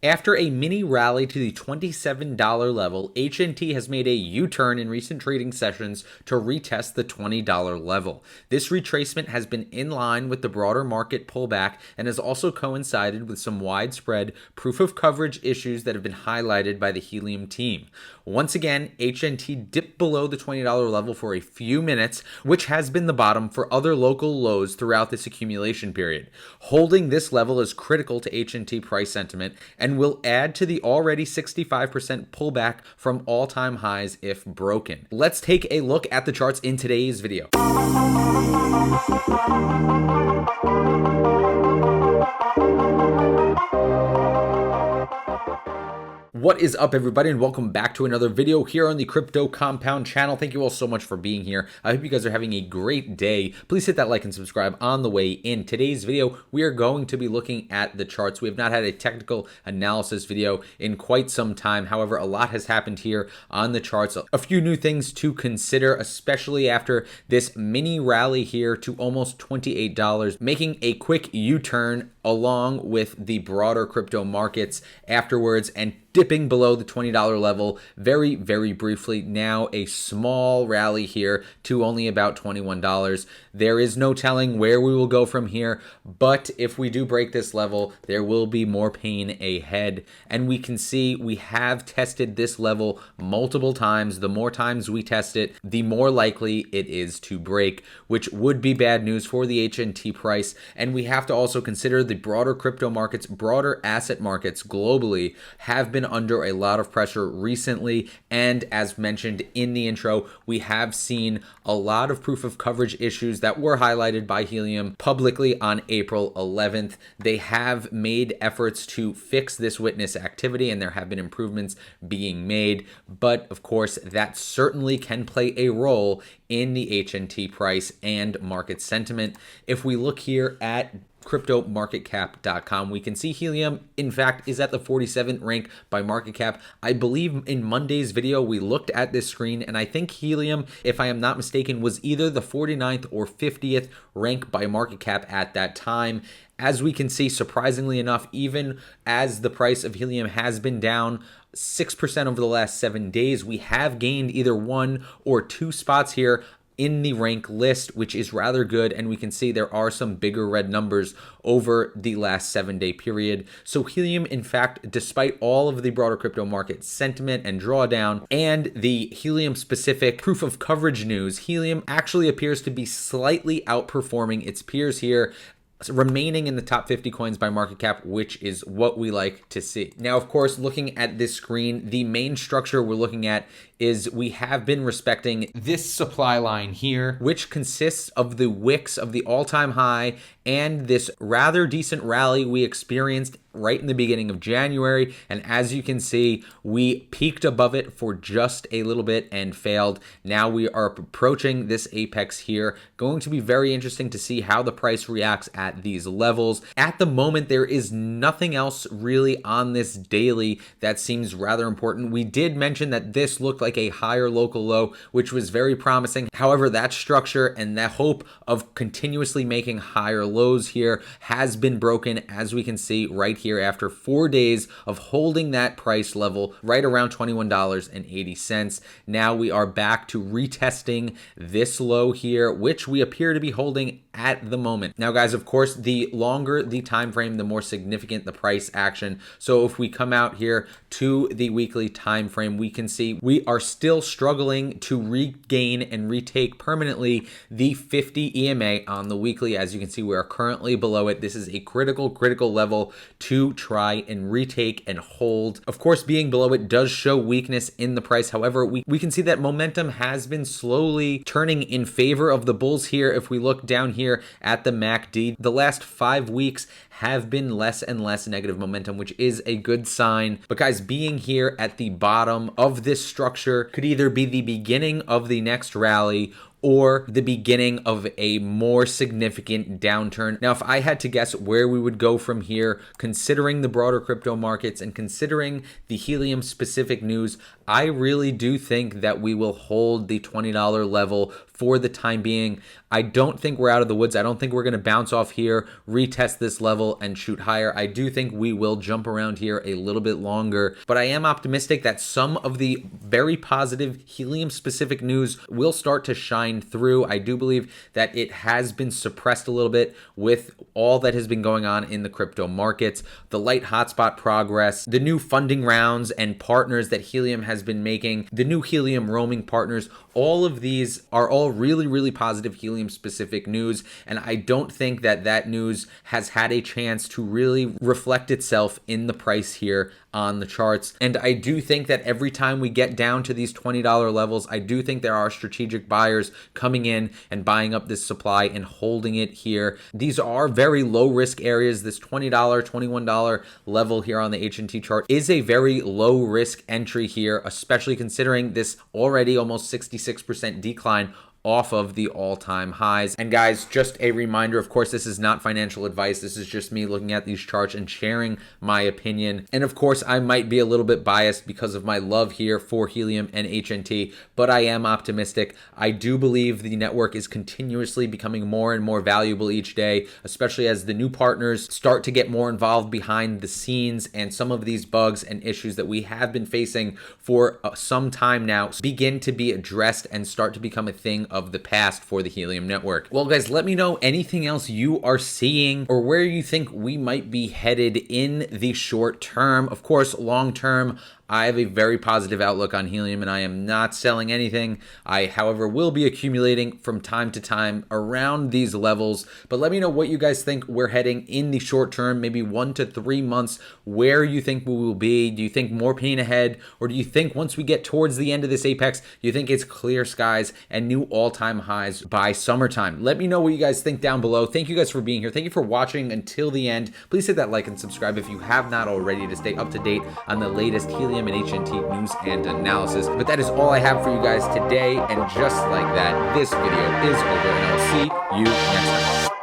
After a mini rally to the $27 level, HNT has made a U-turn in recent trading sessions to retest the $20 level. This retracement has been in line with the broader market pullback and has also coincided with some widespread proof of coverage issues that have been highlighted by the Helium team. Once again, HNT dipped below the $20 level for a few minutes, which has been the bottom for other local lows throughout this accumulation period. Holding this level is critical to HNT price sentiment and will add to the already 65% pullback from all-time highs if broken. Let's take a look at the charts in today's video. What is up, everybody, and welcome back to another video here on the Crypto Compound channel. Thank you all so much for being here. I hope you guys are having a great day. Please hit that like and subscribe on the way. In today's video, we are going to be looking at the charts. We have not had a technical analysis video in quite some time. However, a lot has happened here on the charts. A few new things to consider, especially after this mini rally here to almost $28, making a quick U-turn along with the broader crypto markets afterwards and dipping below the $20 level very, very briefly. Now a small rally here to only about $21. There is no telling where we will go from here, but if we do break this level, there will be more pain ahead. And we can see we have tested this level multiple times. The more times we test it, the more likely it is to break, which would be bad news for the HNT price. And we have to also consider the broader crypto markets, broader asset markets globally have been under a lot of pressure recently, and as mentioned in the intro, we have seen a lot of proof of coverage issues that were highlighted by Helium publicly on April 11th. They have made efforts to fix this witness activity, and there have been improvements being made, but of course that certainly can play a role in the HNT price and market sentiment. If we look here at cryptomarketcap.com, we can see Helium, in fact, is at the 47th rank by market cap. I believe in Monday's video, we looked at this screen, and I think Helium, if I am not mistaken, was either the 49th or 50th rank by market cap at that time. As we can see, surprisingly enough, even as the price of Helium has been down 6% over the last 7 days, we have gained either 1 or 2 spots here in the rank list, which is rather good, and we can see there are some bigger red numbers over the last 7-day period. So Helium, in fact, despite all of the broader crypto market sentiment and drawdown and the Helium specific proof of coverage news, Helium actually appears to be slightly outperforming its peers here, remaining in the top 50 coins by market cap, which is what we like to see. Now, of course, looking at this screen, the main structure we're looking at is we have been respecting this supply line here, which consists of the wicks of the all-time high and this rather decent rally we experienced right in the beginning of January. And as you can see, we peaked above it for just a little bit and failed. Now we are approaching this apex here. Going to be very interesting to see how the price reacts at these levels. At the moment, there is nothing else really on this daily that seems rather important. We did mention that this looked like a higher local low, which was very promising. However, that structure and that hope of continuously making higher lows here has been broken, as we can see right here after 4 days of holding that price level right around $21.80. Now we are back to retesting this low here, which we appear to be holding at the moment. Now, guys, of course, the longer the time frame, the more significant the price action. So if we come out here to the weekly time frame, we can see we are still struggling to regain and retake permanently the 50 EMA on the weekly. As you can see, we are currently below it. This is a critical level to try and retake and hold. Of course, being below it does show weakness in the price. However, we can see that momentum has been slowly turning in favor of the bulls here. If we look down here at the MACD, the last 5 weeks have been less and less negative momentum, which is a good sign. But guys, being here at the bottom of this structure could either be the beginning of the next rally or the beginning of a more significant downturn. Now, if I had to guess where we would go from here, considering the broader crypto markets and considering the Helium specific news, I really do think that we will hold the $20 level for the time being. I don't think we're out of the woods. I don't think we're going to bounce off here, retest this level, and shoot higher. I do think we will jump around here a little bit longer, but I am optimistic that some of the very positive helium-specific news will start to shine through. I do believe that it has been suppressed a little bit with all that has been going on in the crypto markets, the light hotspot progress, the new funding rounds and partners that Helium has been making, the new Helium roaming partners. All of these are all really, really positive helium-specific news, and I don't think that that news has had a chance to really reflect itself in the price here on the charts. And I do think that every time we get down to these $20 levels, I do think there are strategic buyers coming in and buying up this supply and holding it here. These are very low risk areas. This $20, $21 level here on the HNT chart is a very low risk entry here, especially considering this already almost 66% decline off of the all-time highs. And guys, just a reminder, of course, this is not financial advice. This is just me looking at these charts and sharing my opinion. And of course, I might be a little bit biased because of my love here for Helium and HNT, but I am optimistic. I do believe the network is continuously becoming more and more valuable each day, especially as the new partners start to get more involved behind the scenes, and some of these bugs and issues that we have been facing for some time now begin to be addressed and start to become a thing of the past for the Helium network. Well, guys, let me know anything else you are seeing or where you think we might be headed in the short term. Of course, long term, I have a very positive outlook on Helium, and I am not selling anything. I, however, will be accumulating from time to time around these levels. But let me know what you guys think we're heading in the short term, maybe 1 to 3 months, where you think we will be. Do you think more pain ahead? Or do you think once we get towards the end of this apex, you think it's clear skies and new all-time highs by summertime? Let me know what you guys think down below. Thank you guys for being here. Thank you for watching until the end. Please hit that like and subscribe if you have not already to stay up to date on the latest Helium and HNT news and analysis. But that is all I have for you guys today, and just like that, this video is over, and I will see you next time.